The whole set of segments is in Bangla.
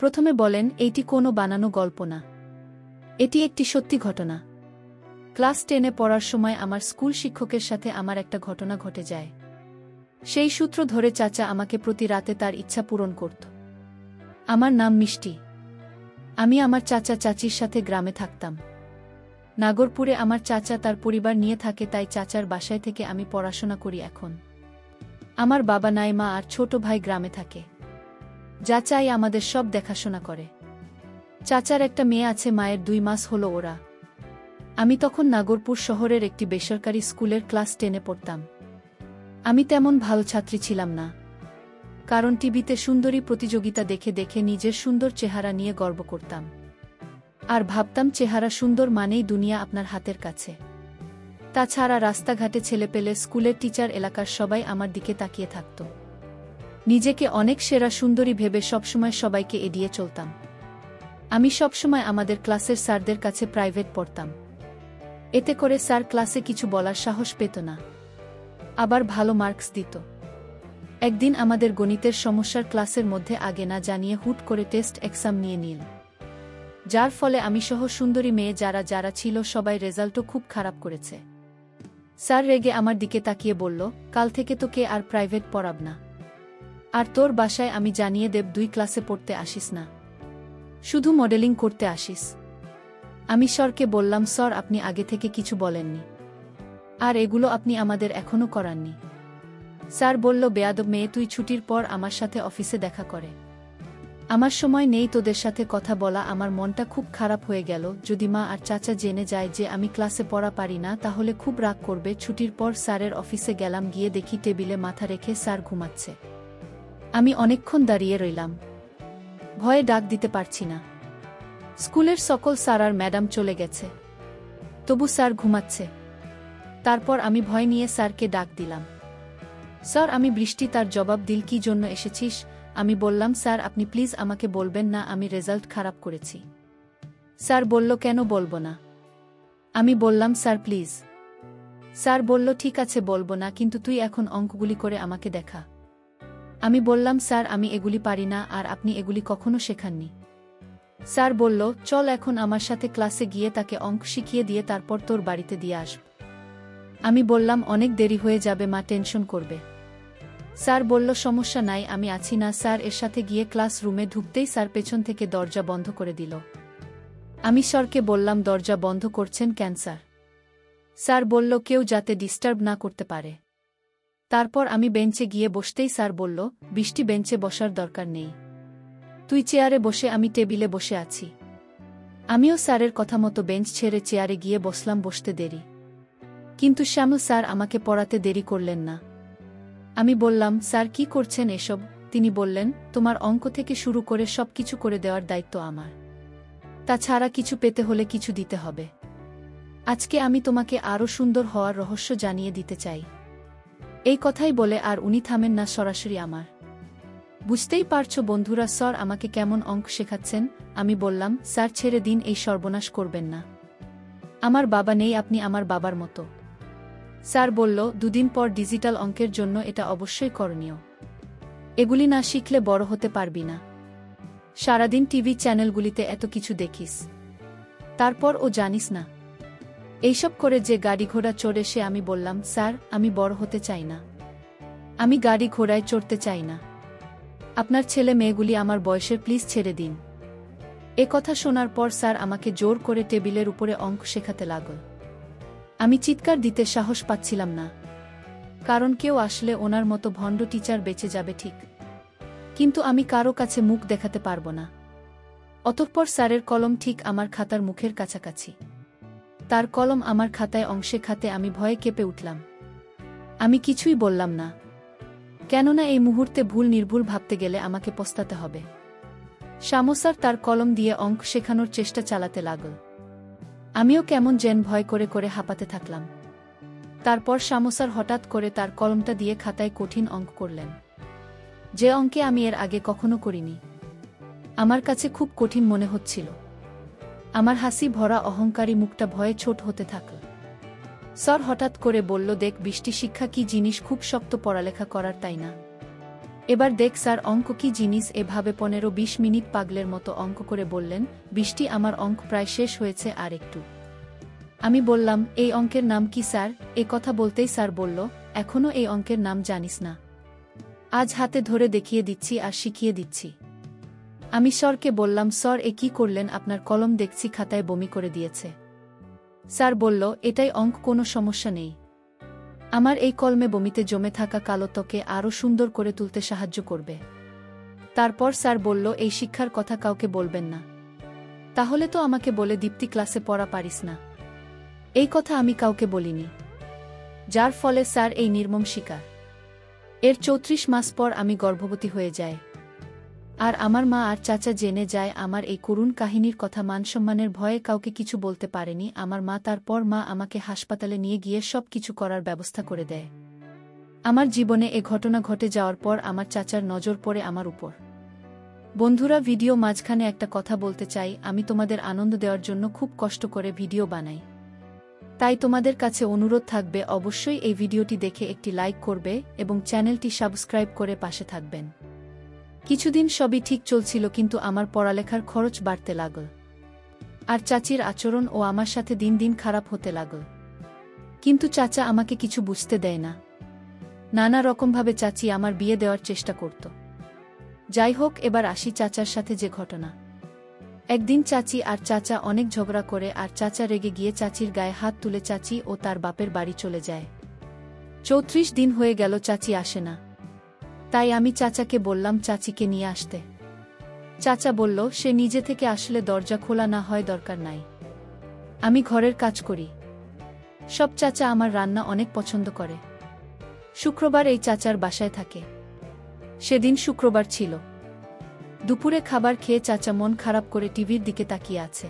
প্রথমে বলেন, এইটি কোনো বানানো গল্প না, এটি একটি সত্যি ঘটনা। ক্লাস 10-এ পড়ার সময় আমার স্কুল শিক্ষকের সাথে আমার একটা ঘটনা ঘটে যায়। সেই সূত্র ধরে চাচা আমাকে প্রতি রাতে তার ইচ্ছা পূরণ করত। আমার নাম মিষ্টি। আমি আমার চাচা চাচির সাথে গ্রামে থাকতাম। নাগরপুরে আমার চাচা তার পরিবার নিয়ে থাকে, তাই চাচার বাসায় থেকে আমি পড়াশোনা করি। এখন আমার বাবা নাই, মা আর ছোট ভাই গ্রামে থাকে। চাচাই আমাদের সব দেখাশোনা করে। চাচার একটা মেয়ে আছে, মায়ের 2 মাস হলো ওরা। আমি তখন নাগরপুর শহরের একটি বেসরকারি স্কুলের ক্লাস 10-এ পড়তাম। আমি তেমন ভালো ছাত্রী ছিলাম না, কারণ টিভিতে সুন্দরী প্রতিযোগিতা দেখে দেখে নিজের সুন্দর চেহারা নিয়ে গর্ব করতাম আর ভাবতাম চেহারা সুন্দর মানেই দুনিয়া আপনার হাতের কাছে। তাছাড়া রাস্তাঘাটে ছেলেপেলে, স্কুলের টিচার, এলাকার সবাই আমার দিকে তাকিয়ে থাকত। নিজেকে অনেক সেরা সুন্দরী ভেবে সবসময় সবাইকে এড়িয়ে চলতাম। আমি সবসময় আমাদের ক্লাসের স্যারদের কাছে প্রাইভেট পড়তাম। এতে করে স্যার ক্লাসে কিছু বলার সাহস পেত না, আবার ভালো মার্কস দিত। একদিন আমাদের গণিতের সমস্যার ক্লাসের মধ্যে আগে না জানিয়ে হুট করে টেস্ট এক্সাম নিয়ে নিল, যার ফলে আমি সহ সুন্দরী মেয়ে যারা যারা ছিল সবাই রেজাল্টও খুব খারাপ করেছে। স্যার রেগে আমার দিকে তাকিয়ে বলল, কাল থেকে তোকে আর প্রাইভেট পড়াব না, আর তোর বাসায় আমি জানিয়ে দেব 2 ক্লাসে পড়তে আসিস না, শুধু মডেলিং করতে আসিস। আমি স্যারকে বললাম, স্যার আপনি আগে থেকে কিছু বলেননি, আর এগুলো আপনি আমাদের এখনো করাননি। স্যার বলল, বেয়াদব মেয়ে, তুই ছুটির পর আমার সাথে অফিসে দেখা করে। আমার সময় নেই তোদের সাথে কথা বলা। আমার মনটা খুব খারাপ হয়ে গেল। যদি মা আর চাচা জেনে যায় যে আমি ক্লাসে পড়া পারি না, তাহলে খুব রাগ করবে। ছুটির পর স্যারের অফিসে গেলাম, গিয়ে দেখি টেবিলে মাথা রেখে স্যার ঘুমাচ্ছে। আমি অনেকক্ষণ দাঁড়িয়ে রইলাম, ভয়ে ডাক দিতে পারছি না। স্কুলের সকল স্যার আর ম্যাডাম চলে গেছে, তবু স্যার ঘুমাচ্ছে। তারপর আমি ভয় নিয়ে স্যারকে ডাক দিলাম, স্যার আমি বৃষ্টি। তার জবাব দিল, কি জন্য এসেছিস? আমি বললাম, স্যার আপনি প্লিজ আমাকে বলবেন না আমি রেজাল্ট খারাপ করেছি। স্যার বলল, কেন বলবো না? আমি বললাম, স্যার প্লিজ। স্যার বলল, ঠিক আছে বলবো না, কিন্তু তুই এখন অঙ্কগুলি করে আমাকে দেখা। আমি বললাম, স্যার আমি এগুলি পারি না, আর আপনি এগুলি কখনো শেখাননি। স্যার বলল, চল এখন আমার সাথে ক্লাসে গিয়ে তাকে অঙ্ক শিখিয়ে দিয়ে তারপর তোর বাড়িতে দিয়ে আসব। আমি বললাম, অনেক দেরি হয়ে যাবে, মা টেনশন করবে। স্যার বলল, সমস্যা নাই, আমি আছি না। স্যার এর সাথে গিয়ে ক্লাস রুমে ঢুকতেই স্যার পেছন থেকে দরজা বন্ধ করে দিল। আমি স্যারকে বললাম, দরজা বন্ধ করছেন কেন স্যার? স্যার বলল, কেউ যাতে ডিস্টার্ব না করতে পারে। তারপর আমি বেঞ্চে গিয়ে বসতেই স্যার বলল, বৃষ্টি বেঞ্চে বসার দরকার নেই, তুই চেয়ারে বসে, আমি টেবিলে বসে আছি। আমিও স্যারের কথা মতো বেঞ্চ ছেড়ে চেয়ারে গিয়ে বসলাম। বসতে দেরি, কিন্তু শ্যামল স্যার আমাকে পড়াতে দেরি করলেন না। আমি বললাম, স্যার কি করছেন এসব? তিনি বললেন, তোমার অঙ্ক থেকে শুরু করে সব কিছু করে দেওয়ার দায়িত্ব আমার। তাছাড়া কিছু পেতে হলে কিছু দিতে হবে। আজকে আমি তোমাকে আরও সুন্দর হওয়ার রহস্য জানিয়ে দিতে চাই। এই কথাই বলে আর উনি থামেন না, সরাসরি আমার। বুঝতেই পারছো বন্ধুরা, স্যার আমাকে কেমন অঙ্ক শেখাচ্ছেন। আমি বললাম, স্যার ছেড়ে দিন, এই সর্বনাশ করবেন না। আমার বাবা নেই, আপনি আমার বাবার মতো। স্যার বলল, 2 দিন পর ডিজিটাল অঙ্কের জন্য এটা অবশ্যই করণীয়। এগুলি না শিখলে বড় হতে পারবি না। সারাদিন টিভি চ্যানেলগুলিতে এত কিছু দেখিস, তারপর ও জানিস না এইসব করে যে গাড়ি ঘোড়া চড়ে সে। আমি বললাম, স্যার আমি বড় হতে চাই না, আমি গাড়ি ঘোড়ায় চড়তে চাই না। আপনার ছেলে মেয়েগুলি আমার বয়সের, প্লিজ ছেড়ে দিন। এ কথা শোনার পর স্যার আমাকে জোর করে টেবিলের উপরে অঙ্ক শেখাতে লাগল। আমি চিৎকার দিতে সাহস পাচ্ছিলাম না, কারণ কেউ আসলে ওনার মতো ভণ্ড টিচার বেঁচে যাবে ঠিক, কিন্তু আমি কারো কাছে মুখ দেখাতে পারবো না। অতঃপর স্যারের কলম ঠিক আমার খাতার মুখের কাছাকাছি। তার কলম আমার খাতায় অঙ্ক শেখাতে আমি ভয়ে কেঁপে উঠলাম। আমি কিছুই বললাম না, কেননা এই মুহূর্তে ভুল নির্ভুল ভাবতে গেলে আমাকে পস্তাতে হবে। শ্যামল স্যার তার কলম দিয়ে অঙ্ক শেখানোর চেষ্টা চালাতে লাগল। আমিও কেমন যেন ভয় করে করে হাঁপাতে থাকলাম। তারপর শ্যামল স্যার হঠাৎ করে তার কলমটা দিয়ে খাতায় কঠিন অঙ্ক করলেন, যে অঙ্কে আমি এর আগে কখনো করিনি। আমার কাছে খুব কঠিন মনে হচ্ছিল। আমার হাসি ভরা অহংকারী মুখটা ভয়ে ছোট হতে থাকল। স্যার হঠাৎ করে বলল, দেখ বৃষ্টি, শিক্ষা কি জিনিস, খুব শক্ত পড়ালেখা করার, তাই না? এবার দেখ স্যার অঙ্ক কি জিনিস, এভাবে 15-20 মিনিট পাগলের মতো অঙ্ক করে বললেন। বৃষ্টি, আমার অঙ্ক প্রায় শেষ হয়েছে, আর একটু। আমি বললাম, এই অঙ্কের নাম কি স্যার? এ কথা বলতেই স্যার বলল, এখনও এই অঙ্কের নাম জানিস না? আজ হাতে ধরে দেখিয়ে দিচ্ছি আর শিখিয়ে দিচ্ছি। আমি স্যারকে বললাম, স্যার এ কি করলেন? আপনার কলম দেখছি খাতায় বমি করে দিয়েছে। স্যার বলল, এটাই অঙ্ক, কোনো সমস্যা নেই। আমার এই কলমে বমিতে জমে থাকা কালো ত্বকে আরও সুন্দর করে তুলতে সাহায্য করবে। তারপর স্যার বলল, এই শিক্ষার কথা কাউকে বলবেন না। তাহলে তো আমাকে বলে দীপ্তি ক্লাসে পড়া পারিস না। এই কথা আমি কাউকে বলিনি। যার ফলে স্যার এই নির্মম শিকার। এর 34 মাস পর আমি গর্ভবতী হয়ে যাই। আর আমার মা আর চাচা জেনে যায় আমার এই করুণ কাহিনীর কথা। মানসম্মানের ভয়ে কাউকে কিছু বলতে পারেনি আমার মা। তারপর মা আমাকে হাসপাতালে নিয়ে গিয়ে সব কিছু করার ব্যবস্থা করে দেয়। আমার জীবনে এ ঘটনা ঘটে যাওয়ার পর আমার চাচার নজর পড়ে আমার উপর। বন্ধুরা, ভিডিও মাঝখানে একটা কথা বলতে চাই। আমি তোমাদের আনন্দ দেওয়ার জন্য খুব কষ্ট করে ভিডিও বানাই। তাই তোমাদের কাছে অনুরোধ থাকবে, অবশ্যই এই ভিডিওটি দেখে একটি লাইক করবে এবং চ্যানেলটি সাবস্ক্রাইব করে পাশে থাকবেন। কিছুদিন সবই ঠিক চলছিল, কিন্তু আমার পড়ালেখার খরচ বাড়তে লাগল। আর চাচির আচরণ ও আমার সাথে দিন দিন খারাপ হতে লাগল। কিন্তু চাচা আমাকে কিছু বুঝতে দেয় না। নানা রকমভাবে চাচি আমার বিয়ে দেওয়ার চেষ্টা করত। যাই হোক, এবার আসি চাচার সাথে যে ঘটনা। একদিন চাচি আর চাচা অনেক ঝগড়া করে, আর চাচা রেগে গিয়ে চাচির গায়ে হাত তুলে চাচি ও তার বাপের বাড়ি চলে যায়। 34 দিন হয়ে গেল, চাচি আসে না। তাই আমি চাচাকে বললাম চাচিকে নিয়ে আসতে। চাচা বলল, সে নিজে থেকে আসলে দরজা খোলা না হয় দরকার নাই, আমি ঘরের কাজ করি সব। চাচা আমার রান্না অনেক পছন্দ করে। শুক্রবার এই চাচার বাসায় থাকে। সেদিন শুক্রবার ছিল। দুপুরে খাবার খেয়ে চাচা মন খারাপ করে টিভির দিকে তাকিয়ে আছে।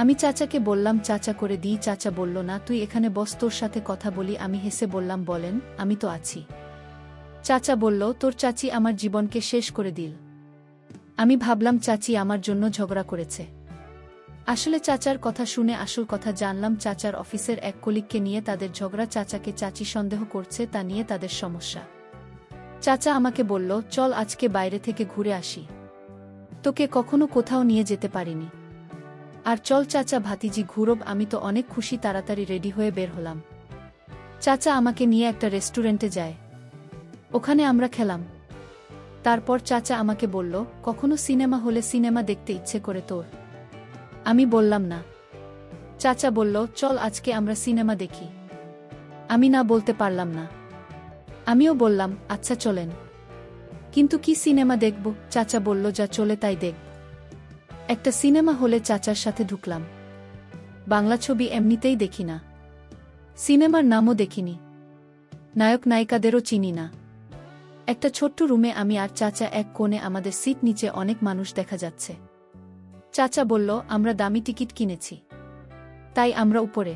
আমি চাচাকে বললাম, চাচা করে দিই। চাচা বলল, না তুই এখানে বস, তোর সাথে কথা বলি। আমি হেসে বললাম, বলেন, আমি তো আছি। চাচা বলল, তোর চাচি আমার জীবনকে শেষ করে দিল। আমি ভাবলাম চাচি আমার জন্য ঝগড়া করেছে। আসলে চাচার কথা শুনে আসল কথা জানলাম। চাচার অফিসের এক কলিগকে নিয়ে তাদের ঝগড়া। চাচাকে চাচি সন্দেহ করছে, তা নিয়ে তাদের সমস্যা। চাচা আমাকে বলল, চল আজকে বাইরে থেকে ঘুরে আসি, তোকে কখনো কোথাও নিয়ে যেতে পারিনি। আর চল চাচা ভাতিজি ঘুরব। আমি তো অনেক খুশি, তাড়াতাড়ি রেডি হয়ে বের হলাম। চাচা আমাকে নিয়ে একটা রেস্টুরেন্টে যায়। ওখানে আমরা খেলাম। তারপর চাচা আমাকে বলল, কখনো সিনেমা হলে সিনেমা দেখতে ইচ্ছে করে তোর? আমি বললাম না। চাচা বলল, চল আজকে আমরা সিনেমা দেখি। আমি না বলতে পারলাম না। আমিও বললাম, আচ্ছা চলেন। কিন্তু কি সিনেমা দেখব? চাচা বলল, যা চলে তাই দেখব। একটা সিনেমা হলে চাচার সাথে ঢুকলাম। বাংলা ছবি এমনিতেই দেখি না, সিনেমার নামও দেখিনি, নায়ক নায়িকাদেরও চিনি না। একটা ছোট্ট রুমে আমি আর চাচা এক কোণে, আমাদের সিট নিচে অনেক মানুষ দেখা যাচ্ছে। চাচা বলল, আমরা দামি টিকিট কিনেছি, তাই আমরা উপরে।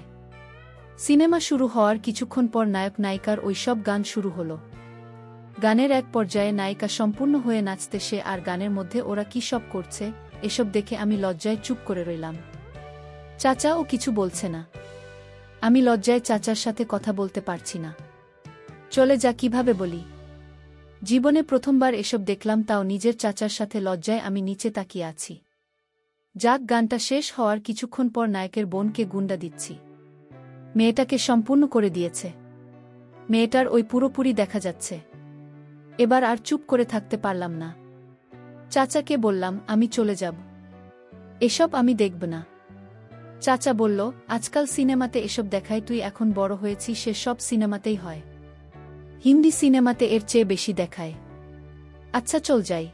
সিনেমা শুরু হওয়ার কিছুক্ষণ পর নায়ক নায়িকার ওইসব গান শুরু হলো। গানের এক পর্যায়ে নায়িকা সম্পূর্ণ হয়ে নাচতে সে, আর গানের মধ্যে ওরা কি সব করছে এসব দেখে আমি লজ্জায় চুপ করে রইলাম। চাচাও কিছু বলছে না। আমি লজ্জায় চাচার সাথে কথা বলতে পারছি না। চলে যা কিভাবে বলি? জীবনে প্রথমবার এসব দেখলাম, তাও নিজের চাচার সাথে। লজ্জায় আমি নিচে তাকিয়ে আছি। যাক, গানটা শেষ হওয়ার কিছুক্ষণ পর নায়কের বোনকে গুন্ডা দিচ্ছি। মেয়েটাকে সম্পূর্ণ করে দিয়েছে। মেয়েটার ওই পুরোপুরি দেখা যাচ্ছে। এবার আর চুপ করে থাকতে পারলাম না। চাচাকে বললাম, আমি চলে যাব, এসব আমি দেখব না। চাচা বলল, আজকাল সিনেমাতে এসব দেখায়, তুই এখন বড় হয়েছিস, সে সব সিনেমাতেই হয়। হিন্দি সিনেমাতে এর চেয়ে বেশি দেখায়। আচ্ছা চল যাই।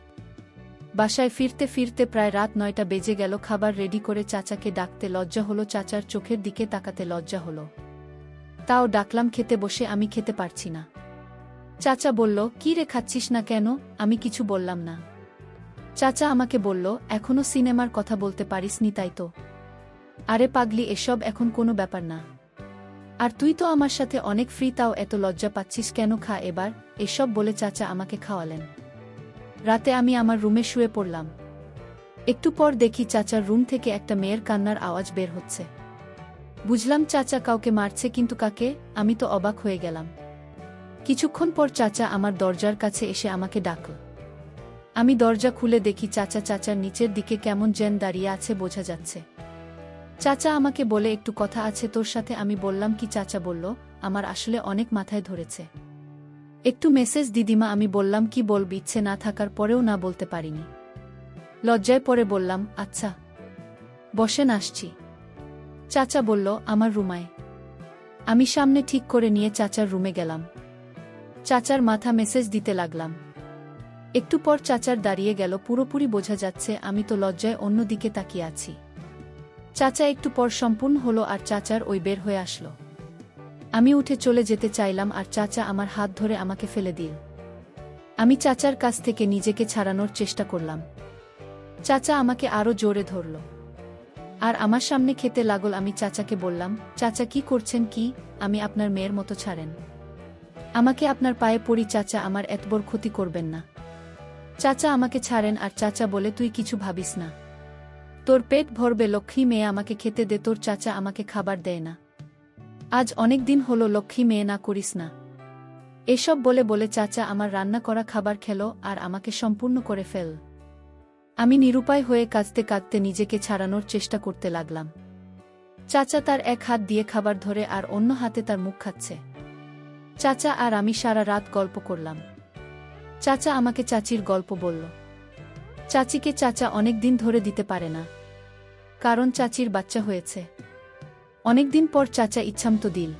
বাসায় ফিরতে ফিরতে প্রায় রাত 9টা বেজে গেল। খাবার রেডি করে চাচাকে ডাকতে লজ্জা হলো, চাচার চোখের দিকে তাকাতে লজ্জা হলো। তাও ডাকলাম খেতে বসে। আমি খেতে পারছি না। চাচা বলল, কি রে, খাচ্ছিস না কেন? আমি কিছু বললাম না। চাচা আমাকে বলল, এখনো সিনেমার কথা বলতে পারিসনি তাই তো? আরে পাগলি, এসব এখন কোনো ব্যাপার না। আর তুই তো আমার সাথে অনেক ফ্রি, তাও এত লজ্জা পাচ্ছিস কেন? খা এবার। এসব বলে চাচা আমাকে খাওয়ালেন। রাতে আমি আমার রুমে শুয়ে পড়লাম। একটু পর দেখি চাচার রুম থেকে একটা মেয়ের কান্নার আওয়াজ বের হচ্ছে। বুঝলাম চাচা কাউকে মারছে, কিন্তু কাকে? আমি তো অবাক হয়ে গেলাম। কিছুক্ষণ পর চাচা আমার দরজার কাছে এসে আমাকে ডাকল। আমি দরজা খুলে দেখি চাচার নিচের দিকে কেমন যেন দাঁড়িয়ে আছে বোঝা যাচ্ছে। চাচা আমাকে বলে একটু কথা আছে তোর সাথে। আমি বললাম কি? চাচা বলল, আমার আসলে অনেক মাথায় ধরেছে, একটু মেসেজ দিদিমা। আমি বললাম কি বলবি? ইচ্ছে না থাকার পরেও না বলতে পারিনি। লজ্জায় পড়ে বললাম আচ্ছা বসেন, আসছি। চাচা বলল আমার রুমায়। আমি সামনে ঠিক করে নিয়ে চাচার রুমে গেলাম। চাচার মাথা মেসেজ দিতে লাগলাম। একটু পর চাচার দাঁড়িয়ে গেল, পুরোপুরি বোঝা যাচ্ছে আমি তো লজ্জায় অন্যদিকে তাকিয়ে আছি। চাচা একটু পর সম্পূর্ণ হলো আর চাচার ওই বের হয়ে আসলো। আমি উঠে চলে যেতে চাইলাম আর চাচা আমার হাত ধরে আমাকে ফেলে দিল। আমি চাচার কাছ থেকে নিজেকে ছাড়ানোর চেষ্টা করলাম। চাচা আমাকে আরো জোরে ধরল আর আমার সামনে খেতে লাগল। আমি চাচাকে বললাম, চাচা কি করছেন? কি? আমি আপনার মেয়ের মতো, ছাড়েন আমাকে, আপনার পায়ে পড়ি চাচা, আমার এত বড় ক্ষতি করবেন না। চাচা আমাকে ছাড়েন আর চাচা বলে, তুই কিছু ভাবিস না, তোর পেট ভরবে, লক্ষ্মী মেয়ে, আমাকে খেতে দে। তোর চাচা আমাকে খাবার দেয় না, আজ অনেক দিন হলো, লক্ষ্মী মেয়ে না করিস না। এসব বলে বলে চাচা আমার রান্না করা খাবার খেলো আর আমাকে সম্পূর্ণ করে ফেল। আমি নিরুপায় হয়ে কাঁদতে কাঁদতে নিজেকে ছাড়ানোর চেষ্টা করতে লাগলাম। চাচা তার এক হাত দিয়ে খাবার ধরে আর অন্য হাতে তার মুখ খাচ্ছে। চাচা আর আমি সারা রাত গল্প করলাম। চাচা আমাকে চাচির গল্প বলল। চাচিকে চাচা অনেক দিন ধরে দিতে পারে না, কারণ চাচির বাচ্চা হয়েছে। অনেকদিন পর চাচা ইচ্ছামতো দিল,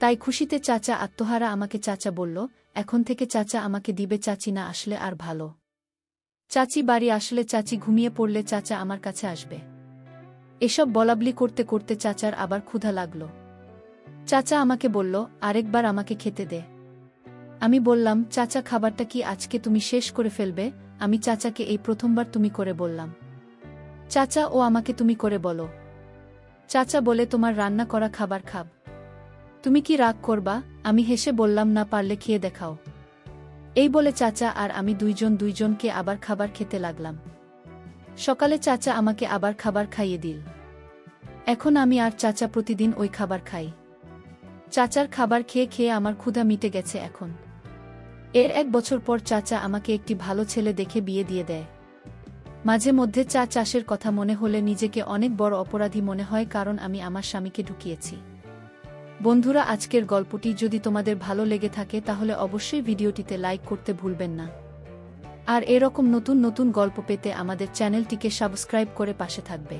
তাই খুশিতে চাচা আত্মহারা। আমাকে চাচা বলল, এখন থেকে চাচা আমাকে দিবে, চাচি না আসলে আর ভালো। চাচি বাড়ি আসলে, চাচি ঘুমিয়ে পড়লে চাচা আমার কাছে আসবে। এসব বলাবলি করতে করতে চাচার আবার ক্ষুধা লাগল। চাচা আমাকে বলল, আরেকবার আমাকে খেতে দে। আমি বললাম, চাচা খাবারটা কি আজকে তুমি শেষ করে ফেলবে? আমি চাচাকে এই প্রথমবার তুমি করে বললাম। চাচা ও আমাকে তুমি করে বলো। চাচা বলে, তোমার রান্না করা খাবার খাব, তুমি কি রাগ করবা? আমি হেসে বললাম, না পারলে খেয়ে দেখাও। এই বলে চাচা আর আমি দুইজনকে আবার খাবার খেতে লাগলাম। সকালে চাচা আমাকে আবার খাবার খাইয়ে দিল। এখন আমি আর চাচা প্রতিদিন ওই খাবার খাই। চাচার খাবার খেয়ে খেয়ে আমার ক্ষুধা মিটে গেছে এখন। এর 1 বছর পর চাচা আমাকে একটি ভালো ছেলে দেখে বিয়ে দিয়ে দেয়। মাঝে মধ্যে চাষের কথা মনে হলে নিজেকে অনেক বড় অপরাধী মনে হয়, কারণ আমি আমার স্বামীকে ঢুকিয়েছি। বন্ধুরা, আজকের গল্পটি যদি তোমাদের ভালো লেগে থাকে তাহলে অবশ্যই ভিডিওটিতে লাইক করতে ভুলবেন না। আর এরকম নতুন নতুন গল্প পেতে আমাদের চ্যানেলটিকে সাবস্ক্রাইব করে পাশে থাকবে।